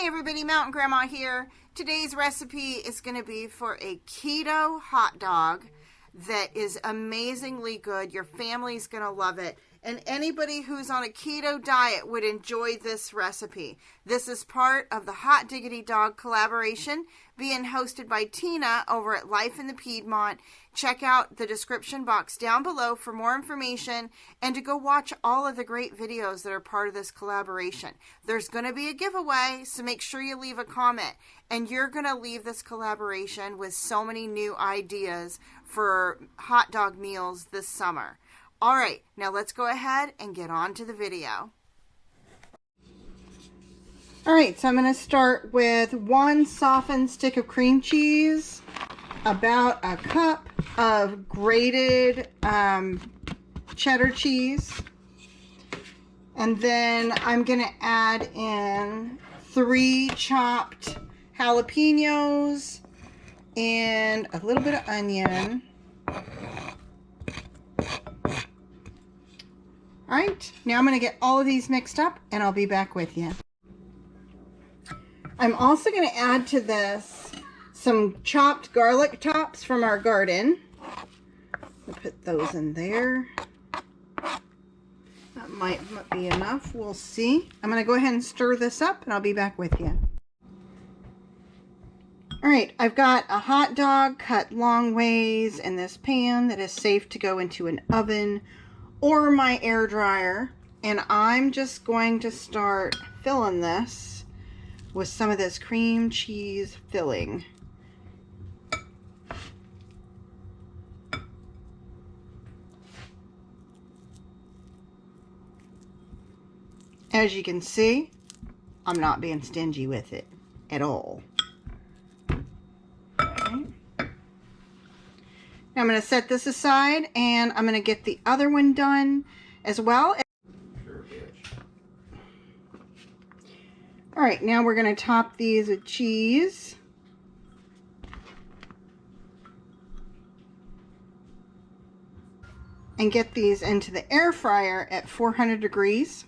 everybody, Mountain Grandma here. Today's recipe is going to be for a keto hot dog that is amazingly good. Your family's going to love it. And anybody who's on a keto diet would enjoy this recipe. This is part of the HotDiggityDog collaboration being hosted by Tina over at Life in the Piedmont. Check out the description box down below for more information and to go watch all of the great videos that are part of this collaboration. There's going to be a giveaway, so make sure you leave a comment. And you're going to leave this collaboration with so many new ideas for hot dog meals this summer. All right, now let's go ahead and get on to the video. All right, so I'm going to start with 1 softened stick of cream cheese, about a cup of grated cheddar cheese, and then I'm going to add in 3 chopped jalapenos and a little bit of onion. All right, now I'm going to get all of these mixed up and I'll be back with you. I'm also going to add to this some chopped garlic tops from our garden. I'll put those in there. That might be enough. We'll see. I'm going to go ahead and stir this up and I'll be back with you. All right, I've got a hot dog cut long ways in this pan that is safe to go into an oven or my air dryer, and I'm just going to start filling this with some of this cream cheese filling. As you can see, I'm not being stingy with it at all. Okay. I'm going to set this aside and I'm going to get the other one done as well. All right, now we're going to top these with cheese. And get these into the air fryer at 400 degrees.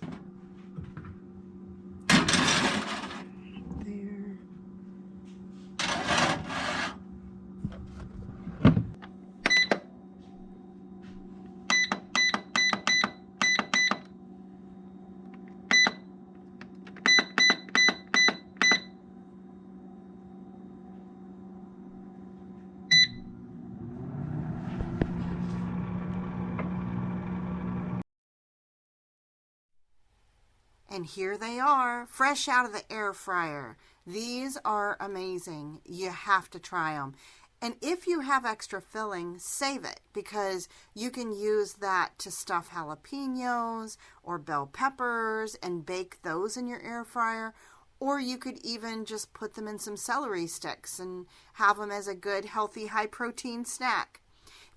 And here they are, fresh out of the air fryer. These are amazing. You have to try them. And if you have extra filling, save it, because you can use that to stuff jalapenos or bell peppers and bake those in your air fryer. Or you could even just put them in some celery sticks and have them as a good, healthy, high-protein snack.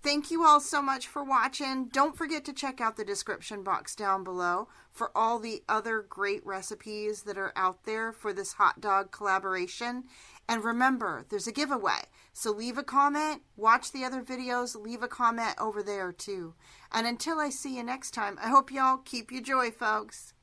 Thank you all so much for watching. Don't forget to check out the description box down below for all the other great recipes that are out there for this hot dog collaboration. And remember, there's a giveaway. So leave a comment, watch the other videos, leave a comment over there too. And until I see you next time, I hope y'all keep your joy, folks.